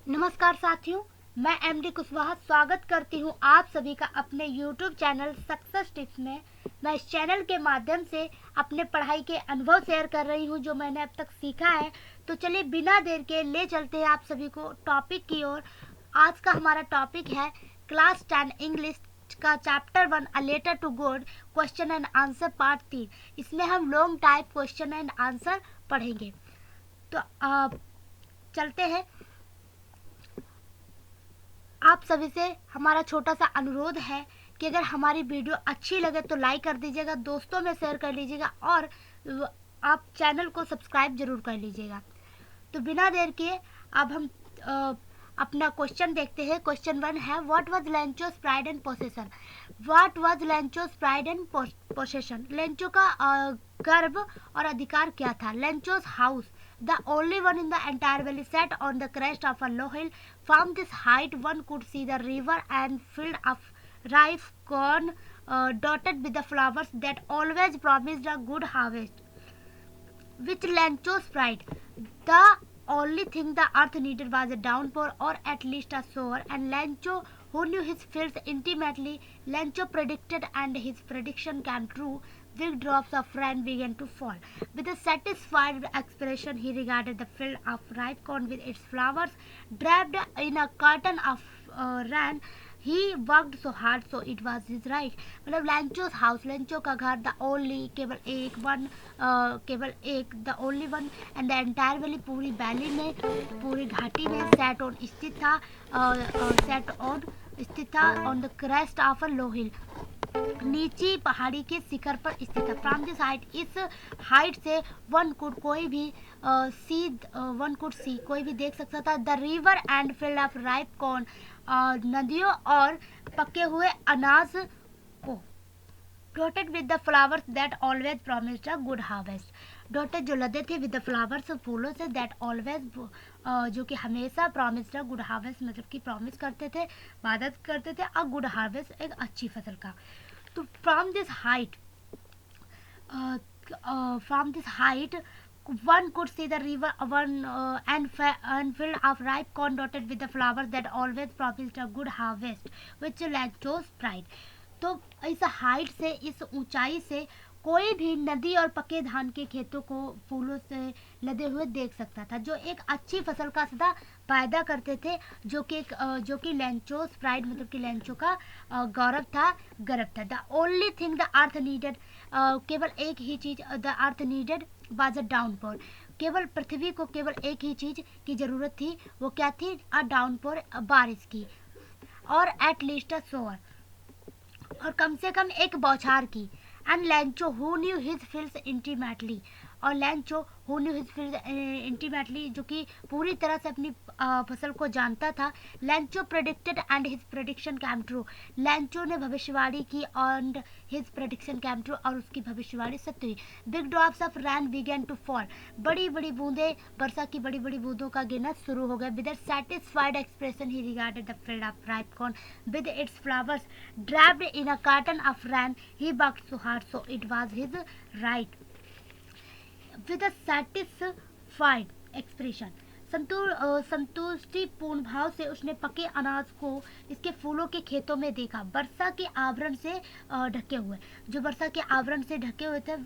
नमस्कार साथियों, मैं एमडी कुशवाहा स्वागत करती हूं आप सभी का अपने YouTube चैनल सक्सेस टिप्स में। मैं इस चैनल के माध्यम से अपने पढ़ाई के अनुभव शेयर कर रही हूं जो मैंने अब तक सीखा है। तो चलिए बिना देर के ले चलते हैं आप सभी को टॉपिक की ओर। आज का हमारा टॉपिक है क्लास 10 इंग्लिश का chapter 1 a letter to God question and answer part 3। इसमें हम long type question and answer पढ़ेंगे। तो चलते हैं। आप सभी से हमारा छोटा सा अनुरोध है कि अगर हमारी वीडियो अच्छी लगे तो लाइक कर दीजिएगा, दोस्तों में शेयर कर लीजिएगा और आप चैनल को सब्सक्राइब जरूर कर लीजिएगा। तो बिना देर किए अब हम अपना क्वेश्चन देखते हैं। क्वेश्चन 1 है, what was Lencho's pride and possession. What was Lencho's pride and possession. लेंचो का गर्व और अधिकार क्या था। Lencho's house, the only one in the entire valley, sat on the crest of a low hill. From this height one could see the river and field of ripe corn dotted with the flowers that always promised a good harvest. Which Lancho's pride. The only thing the earth needed was a downpour or at least a shower, and Lancho, who knew his fields intimately, Lancho predicted and his prediction came true. Big drops of rain began to fall. With a satisfied expression, he regarded the field of ripe corn with its flowers draped in a curtain of rain. He worked so hard, so it was his right. मतलब लैंचोस house, लैंचो का घर, the only, केवल एक, one, केवल एक, the only one and the entire valley, पूरी valley में, पूरी घाटी में, सेट ऑन स्थित था, सेट ऑन स्थित था, on the crest of a low hill, नीची पहाड़ी के शिखर पर स्थित है। फ्रॉम दिस हाइट, इस हाइट से वन कुड, कोई भी सी, वन कुड सी, कोई भी देख सकता था, the river and field of ripe corn, नदियों और पके हुए अनाज को, dotted with the flowers that always promised a good harvest. Dotted जो लदे थे विद द फ्लावर्स, फूलों से, दैट ऑलवेज जो कि हमेशा प्रॉमिस्ड अ गुड हार्वेस्ट, मतलब कि प्रॉमिस करते थे, वादा करते थे अ गुड हार्वेस्ट, एक अच्छी फसल का। तो from this height, from this height one could see the river, and field of ripe corn dotted with the flowers that always promised a good harvest, which Lancho's pride. तो इस height से, इस ऊंचाई से कोई भी नदी और पके धान के खेतों को फूलों से लदे हुए देख सकता था, जो एक अच्छी फसल का सदा पैदा करते थे, जो कि लेंचोस प्राइड, मतलब कि लेंचो का गौरव था, गर्व था। The only thing the earth needed, केवल एक ही चीज the earth needed was a downpour. केवल पृथ्वी को केवल एक ही चीज की जरूरत थी, वो क्या थी, अ डाउनपोर, बारिश की, और एट लीस्ट अ सोअर, और कम से कम एक बौछार की। And Lencho who knew his fields intimately, और Lencho who knew his fields intimately, जो कि पूरी तरह से अपनी फसल को जानता था। Lencho predicted and his prediction came true, Lencho ने भविष्यवाणी की and his prediction came true, और उसकी भविष्यवाणी सत्य हुई। Big drops of rain began to fall, बड़ी बड़ी बूंदें, वर्षा की बड़ी बड़ी बूंदों का गिरना शुरू हो गया। With a satisfied expression he regarded the field of ripe corn with its flowers draped in a curtain of rain. He worked so hard, so it was his right. With a satisfied expression, संतुष्टिपूर्ण भाव से उसने पके अनाज को इसके फूलों के खेतों में देखा, वर्षा के आवरण से ढके हुए, जो वर्षा के आवरण से ढके हुए थे,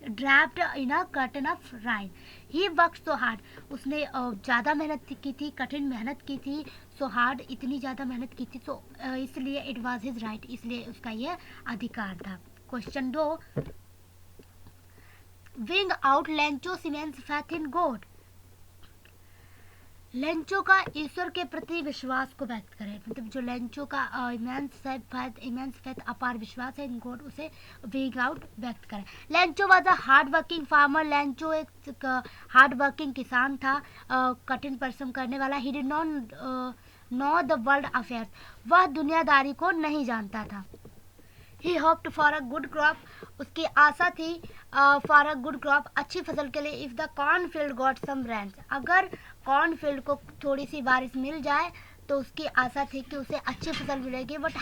draped in a curtain of rain. He work so hard, उसने ज़्यादा मेहनत की थी, कठिन मेहनत की थी, सो हार्ड, इतनी ज़्यादा मेहनत की थी, तो इसलिए इट वाज हिज राइट, इसलिए उसका यह अधिकार था। Question 2, wing out Lencho siemens faith in God. Lencho का ईश्वर के प्रति विश्वास को व्यक्त करें, मतलब जो लेंचो का इमेंस फेथ, अपार विश्वास है इन गॉड, उसे विंग आउट व्यक्त करें। Lencho was a hard working farmer, Lencho एक हार्ड वर्किंग किसान था, कठिन परिश्रम करने वाला। He did not know the world affairs, वह दुनियादारी को नहीं जानता था। He hoped for a good crop, उसकी आशा थी फॉर अ गुड क्रॉप, अच्छी फसल के लिए। If the corn field got some rain, अगर कॉर्न फील्ड को थोड़ी सी बारिश मिल जाए तो उसकी आशा थी कि उसे अच्छी फसल मिलेगी। But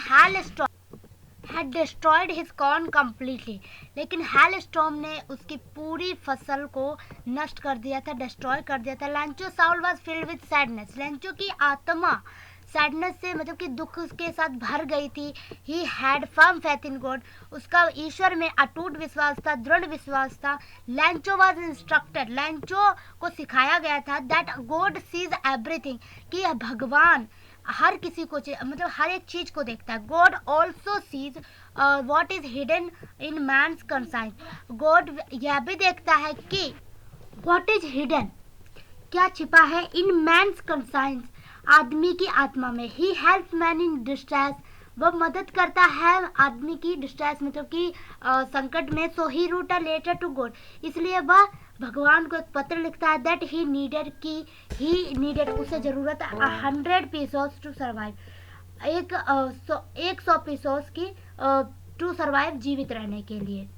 had destroyed his corn completely, लेकिन हेलस्टॉर्म ने उसकी पूरी फसल को नष्ट कर दिया था, डिस्ट्रॉय कर दिया था. लैंचो Saul was filled with sadness, लैंचो की आत्मा सैडनेस से मतलब कि दुख के साथ भर गई थी. He had firm faith in God, उसका ईश्वर में अटूट विश्वास था, दृढ़ विश्वास था. लैंचो वाज इंस्ट्रक्टेड, लैंचो को सिखाया गया था दैट गॉड सीज एवरीथिंग, कि भगवान हर किसी को मतलब हर एक चीज को देखता है. God also sees what is hidden in man's conscience, God यह भी देखता है कि वॉट इज हिडन, क्या छिपा है, इन मैंस कंसाइंस, आदमी की आत्मा में. ही हेल्प मैन इन डिस्ट्रेस, वह मदद करता है आदमी की डिस्ट्रेस मतलब कि संकट में. So he wrote a letter to God, इसलिए वह भगवान को एक पत्र लिखता है. दैट ही नीडेड, की ही नीडेड, उसे जरूरत है 100 पीसोस टू सर्वाइव, 100 पीसोस की टू सर्वाइव, जीवित रहने के लिए.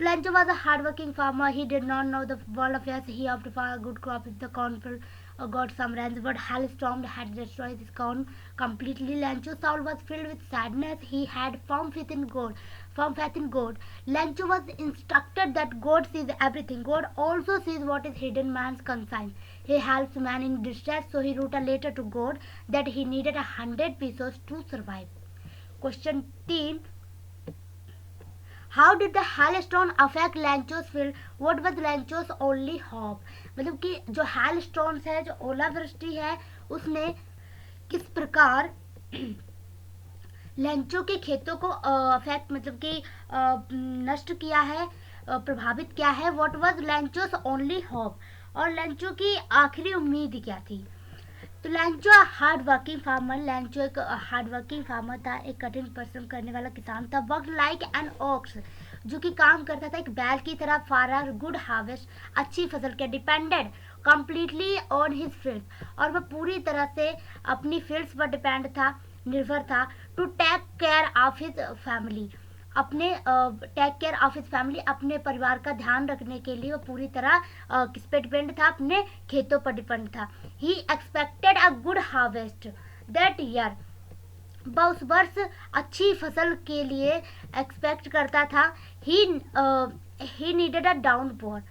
Lancho was a hard-working farmer. He did not know the world affairs. He opted for a good crop if the cornfield got some rains, but hailstorm had destroyed his corn completely. Lancho's soul was filled with sadness. He had firm faith in God. Lancho was instructed that God sees everything. God also sees what is hidden man's conscience. He helps man in distress, so he wrote a letter to God that he needed 100 pesos to survive. Question 10. How did the hailstorm affect Lancho's field? What was Lancho's only hope? मतलब कि जो hailstorms है, जो ओलावृष्टि है, उसने किस प्रकार लैंचो के खेतों को अफेक्ट मतलब कि नष्ट किया है, प्रभावित किया है. What was Lancho's only hope? और लैंचो की आखिरी उम्मीद क्या थी? तो लैंचो हार्ड वर्किंग फार्मर, लैंचो एक हार्ड वर्किंग फार्मर था, एक कठिन परिश्रम करने वाला किसान था. वर्क लाइक एन ऑक्स, जो कि काम करता था एक बैल की तरह. फार गुड हार्वेस्ट, अच्छी फसल के. Depended completely on his fields, और वह पूरी तरह से अपनी फील्ड्स पर डिपेंड था, निर्भर था. To take care of his family, अपने take care of his family, अपने परिवार का ध्यान रखने के लिए वो पूरी तरह किस पे डिपेंड था, अपने खेतों पर डिपेंड था. He expected a good harvest that year, वह उस वर्ष अच्छी फसल के लिए एक्सपेक्ट करता था. ही नीडेड अ डाउनपोर,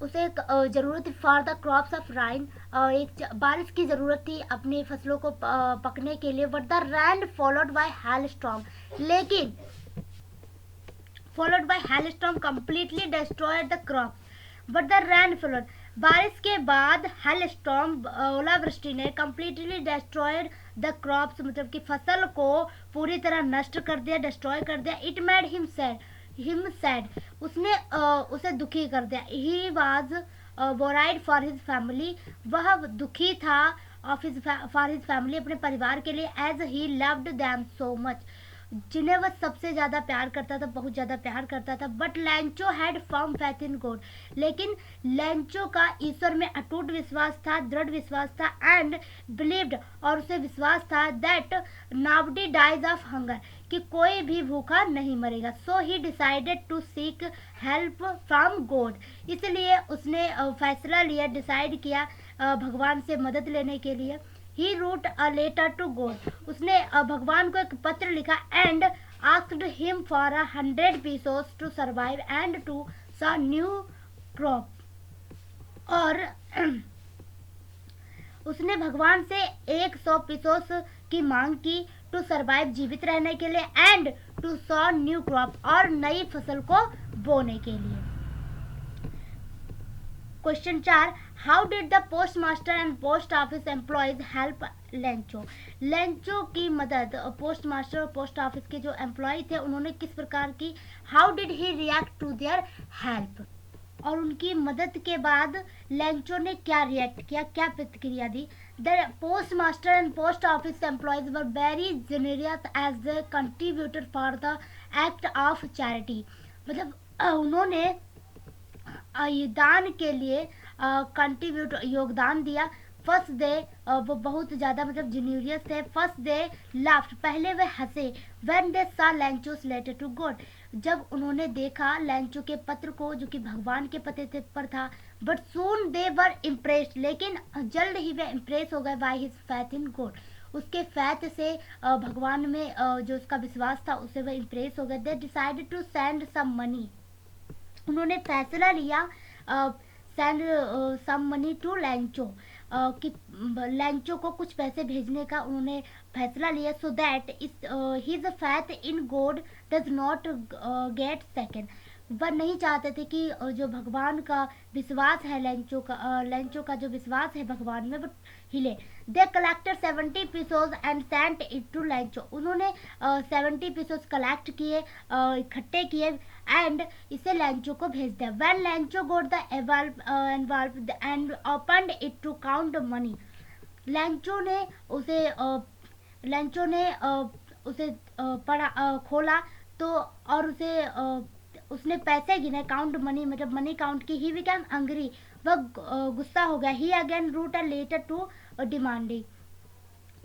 उसे जरूरत थी फॉर द क्रॉप्स ऑफ राइन, एक बारिश की जरूरत थी अपनी फसलों को पकने के लिए. But the rain followed by hailstorm, लेकिन followed by hailstorm completely destroyed the crops. But the rain followed, बारिश के बाद हेलस्टॉर्म ओलावृष्टि ने completely destroyed the crops, मतलब कि फसल को पूरी तरह नष्ट कर दिया, डिस्ट्रॉय कर दिया. It made him sad, उसने उसे दुखी कर दिया. He was worried for his family, वह दुखी था for his family, अपने परिवार के लिए. As he loved them so much, जिन्हें वह सबसे ज्यादा प्यार करता था, बहुत ज्यादा प्यार करता था. But लैंचो had firm faith in God, लेकिन लैंचो का ईश्वर में अटूट विश्वास था, दृढ़ विश्वास था. एंड बिलीव्ड, और उसे विश्वास था that nobody dies of hunger, कि कोई भी भूखा नहीं मरेगा. So he decided to seek help from God, इसलिए उसने फैसला लिया, डिसाइड किया भगवान से मदद लेने के लिए. He wrote a letter to God, उसने भगवान को एक पत्र लिखा. And asked him for 100 pesos to survive and to sow new crop, और उसने भगवान से 100 पीसोस की मांग की टू सर्वाइव, जीवित रहने के लिए. And to sow new crop, और नई फसल को बोने के लिए. Question 4. How did the post master and post office employees help Lencho, Lencho की मदद पोस्ट मास्टर और पोस्ट ऑफिस के जो एम्प्लॉय थे उन्होंने किस प्रकार की. How did he react to their help, और उनकी मदद के बाद लैंचो ने क्या रिएक्ट किया, क्या प्रतिक्रिया दी. The post master and post office employees were very generous as the contributor for the act of charity, मतलब उन्होंने दान के लिए कंट्रीब्यूट योगदान दिया. फर्स्ट दे वो बहुत ज़्यादा मतलब जेन्यूरियस थे. फर्स्ट दे लाफ्ट, पहले वे हंसे. व्हेन दे सा लैंचोस लेटर टू गॉड, जब उन्होंने देखा लैंचो के पत्र को जो कि भगवान के पते पर था. But soon they were impressed, लेकिन जल्द ही वे इम्प्रेस हो गए by his faith in God, उसके फैथ से भगवान में जो उसका विश्वास था उससे वह इम्प्रेस हो गए। They decided to send some money, उन्होंने फैसला लिया send some money to Lencho, कि लैंचो को कुछ पैसे भेजने का उन्होंने फैसला लिया, so that his faith in God does not gate second. वह नहीं चाहते थे कि जो भगवान का विश्वास है लैंचो का जो विश्वास है भगवान में वो हिले। They collected 70 pesos and sent it to Lencho, उन्होंने 70 पीसोज कलेक्ट किए, इकट्ठे किए एंड इसे लैंचो को भेज दिया। When Lencho got the envelope and opened it to count money, Lencho ने उसे पढ़ा, खोला तो और उसने पैसे गिने, काउंट मनी मतलब मनी काउंट की। ही बिकेम एंग्री, वह गुस्सा हो गया। He again wrote a letter to demanding,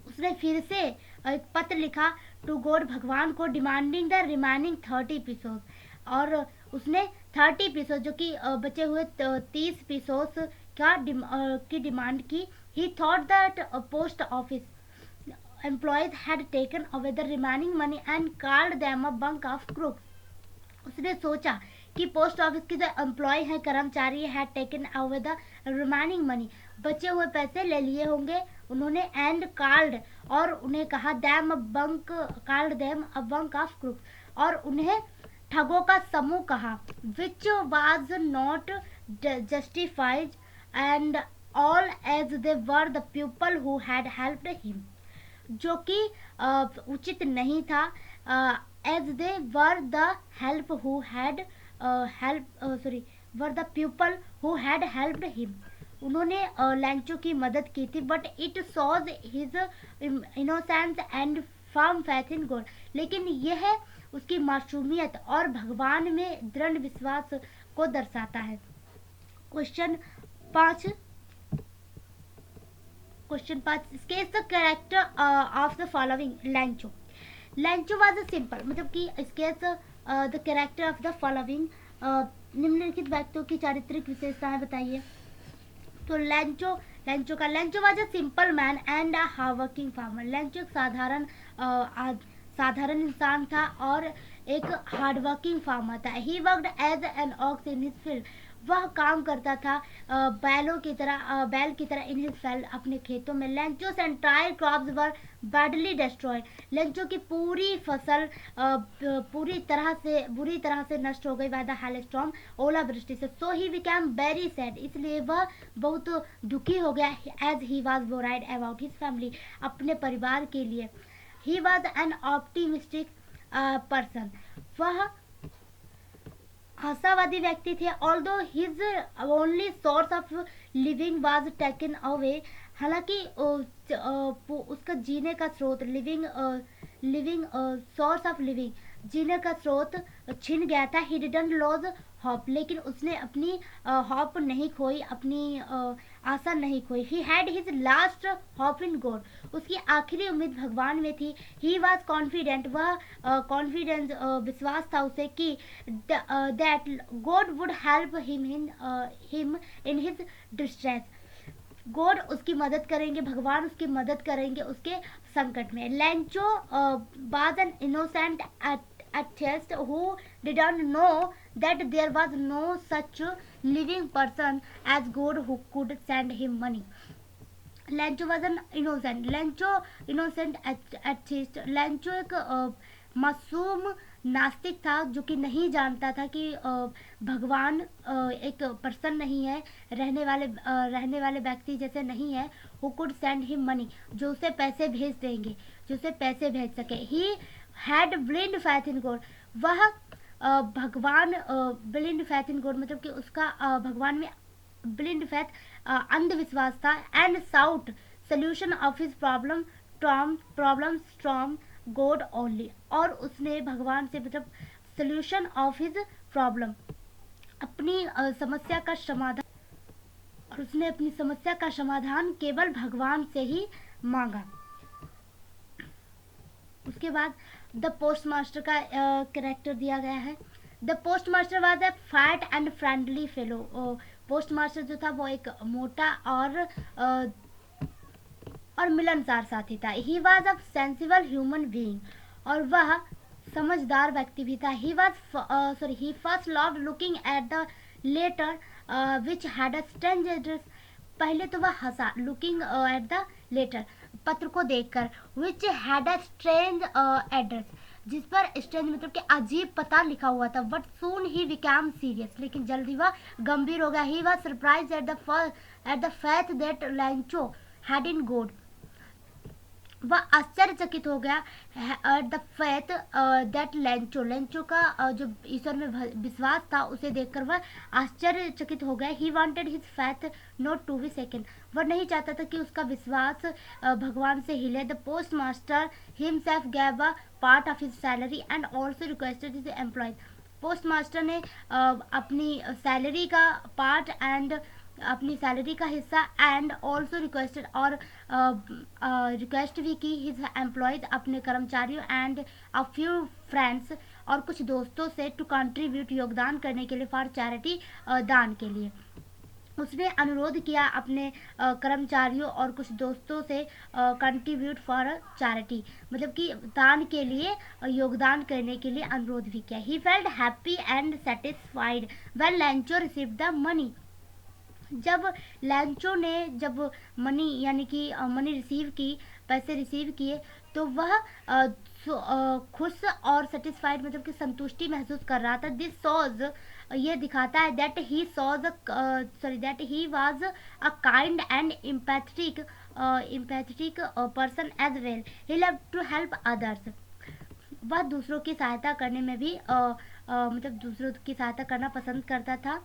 उसने फिर से एक पत्र लिखा टू गॉड भगवान को, डिमांडिंग द रिमेनिंग 30 पीसोस, और उसने 30 पीसोस जो कि बचे हुए 30 पीसोस की डिमांड की। ही thought that post office employees had taken away the remaining money and called them a bunch of crooks, उसने सोचा कि पोस्ट ऑफिस के जो एम्प्लॉय हैं, कर्मचारी, had taken away the remaining money, बचे हुए पैसे ले लिए होंगे उन्होंने, एंड कॉल्ड, और उन्हें कहा them a bunch of crooks, और उन्हें ठगों का समूह कहा, which was not justified and all as they were the people who had helped him, जो कि उचित नहीं था, as they were the help who had were the people who had helped him, उन्होंने लैंचो की मदद की थी। But it shows his innocence and firm faith in God, लेकिन यह उसकी मासूमियत और भगवान में दृढ़ विश्वास को दर्शाता है। Question 5 sketch the character of the following. लैंचो was a simple, मतलब कि sketch the character of the following, निम्नलिखित व्यक्तियों की चारित्रिक विशेषताएं बताइए। तो लैंचो was a simple man and a hard working farmer, लैंचो एक साधारण इंसान था और एक हार्ड वर्किंग फार्मर था। He worked as an ox in his field, वह काम करता था बैल की तरह इन हिज फील्ड, अपने खेतों में। लैंचोस एंटायर क्रॉप्स वर बैडली डिस्ट्रॉयड, लैंचो की पूरी फसल बुरी तरह से नष्ट हो गई बाय द हेलस्टॉर्म, ओलावृष्टि से। So he became very sad, इसलिए वह बहुत दुखी हो गया। As he was worried about his family, अपने परिवार के लिए। He was an optimistic person, वह आशावादी व्यक्ति थे। Although his only source of living was taken away, हालांकि उसका जीने का स्रोत सोर्स ऑफ लिविंग, जीने का स्रोत छिन गया था। ही डिडंट लॉज होप, लेकिन उसने अपनी होप नहीं खोई, अपनी आशा नहीं खोई। He had his last hope in God, उसकी आखिरी उम्मीद भगवान में थी। ही वॉज कॉन्फिडेंट, वह कॉन्फिडेंस विश्वास था उसे कि that God would help him in his distress, God उसकी मदद करेंगे, भगवान उसकी मदद करेंगे उसके संकट में। लैंचो was an innocent atheist who didn't know that there was no such living person as God who could send him money. लैंचो was an innocent atheist, लैंचो एक मासूम नास्तिक था जो कि नहीं जानता था कि भगवान एक पर्सन नहीं है, रहने वाले व्यक्ति जैसे नहीं है। Who could send him money, जो उसे पैसे भेज देंगे, जो उसे पैसे भेज सके। He had blind faith in God, वह भगवान ब्लिंड फैथ इन गॉड मतलब कि उसका भगवान में ब्लिंड फैथ अंधविश्वास था। And sought solution of his problem from God only, और उसने भगवान से मतलब सोल्यूशन ऑफ हिज प्रॉब्लम, अपनी समस्या का समाधान, और उसने अपनी समस्या का समाधान केवल भगवान से ही मांगा। उसके बाद द पोस्ट मास्टर का कैरेक्टर दिया गया है। The post master was a fat and friendly fellow, post master जो था वो एक मोटा और और मिलनसार साथी था। He was a sensible human being, और वह समझदार व्यक्ति भी था। He first loved looking at the letter which had a strange address. पहले तो वह हंसा, लुकिंग एट द लेटर, पत्र को देखकर, which had a strange address, जिस पर स्ट्रेंज मतलब कि अजीब पता लिखा हुआ था। But soon he become serious, लेकिन जल्दी वह गंभीर हो गया। He was surprise at the fact that लैंचो had in God, वह आश्चर्यचकित हो गया at the faith that Lencho का जो ईश्वर में विश्वास था उसे देखकर वह आश्चर्यचकित हो गया। He wanted his faith not to be second, वह नहीं चाहता था कि उसका विश्वास भगवान से हिले। The post master himself gave a part of his salary and also requested his employees, post master ने अपनी सैलरी का पार्ट एंड अपनी सैलरी का हिस्सा एंड ऑल्सो रिक्वेस्टेड, और रिक्वेस्ट भी की हिज एम्प्लॉयज, अपने कर्मचारियों एंड अ फ्यू फ्रेंड्स, और कुछ दोस्तों से, टू कंट्रीब्यूट, योगदान करने के लिए, फॉर चैरिटी, दान के लिए। उसने अनुरोध किया अपने कर्मचारियों और कुछ दोस्तों से कंट्रीब्यूट फॉर चैरिटी, मतलब कि दान के लिए, योगदान करने के लिए अनुरोध भी किया। He felt happy and satisfied when लैंचो received the money, जब लैंचो ने जब मनी यानी कि मनी रिसीव की, पैसे रिसीव किए, तो वह खुश और सेटिस्फाइड मतलब कि संतुष्टि महसूस कर रहा था। दिस शोज, ये दिखाता है that he was a kind and empathetic person as well. He love to help others, वह दूसरों की सहायता करने में भी मतलब दूसरों की सहायता करना पसंद करता था।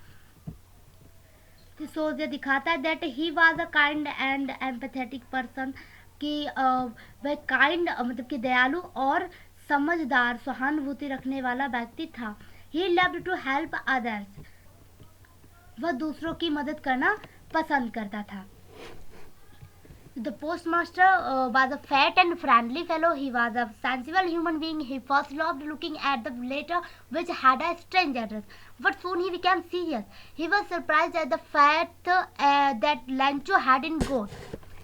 सो ये दिखाता है that he was a kind and empathetic person, कि वह काइंड मतलब कि दयालु और समझदार, सहानुभूति रखने वाला व्यक्ति था। He loved to help others, वह दूसरों की मदद करना पसंद करता था। The postmaster was a fat and friendly fellow. He was a sensible human being. He first loved looking at the letter which had a strange address, but soon he became serious. He was surprised at the fact that Lancho had in gold.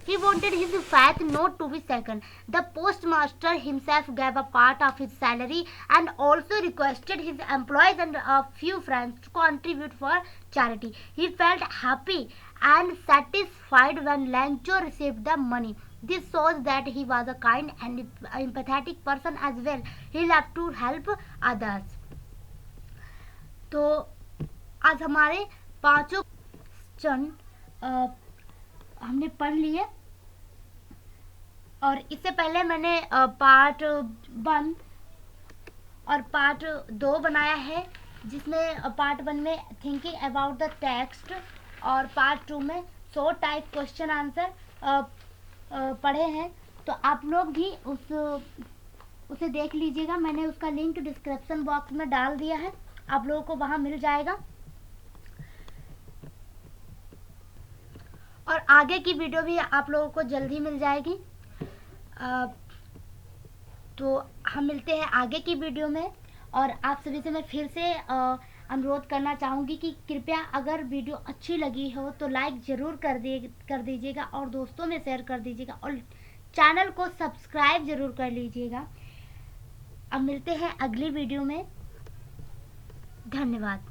He wanted his faith not to be second. The postmaster himself gave a part of his salary and also requested his employees and a few friends to contribute for charity. He felt happy and satisfied when Lancho received the money. This shows that he was a kind and empathetic person as well. He loved to help others. तो आज हमारे पांचों question हमने पढ़ लिए, और इससे पहले मैंने पार्ट 1 और पार्ट 2 बनाया है, जिसमें पार्ट 1 में थिंकिंग अबाउट द टेक्स्ट और पार्ट 2 में शॉर्ट टाइप क्वेश्चन आंसर पढ़े हैं। तो आप लोग भी उसे देख लीजिएगा, मैंने उसका लिंक डिस्क्रिप्शन बॉक्स में डाल दिया है, आप लोगों को वहाँ मिल जाएगा। और आगे की वीडियो भी आप लोगों को जल्दी मिल जाएगी। तो हम मिलते हैं आगे की वीडियो में, और आप सभी से मैं फिर से अनुरोध करना चाहूँगी कि कृपया अगर वीडियो अच्छी लगी हो तो लाइक ज़रूर कर दीजिएगा और दोस्तों में शेयर कर दीजिएगा, और चैनल को सब्सक्राइब ज़रूर कर लीजिएगा। अब मिलते हैं अगली वीडियो में, धन्यवाद।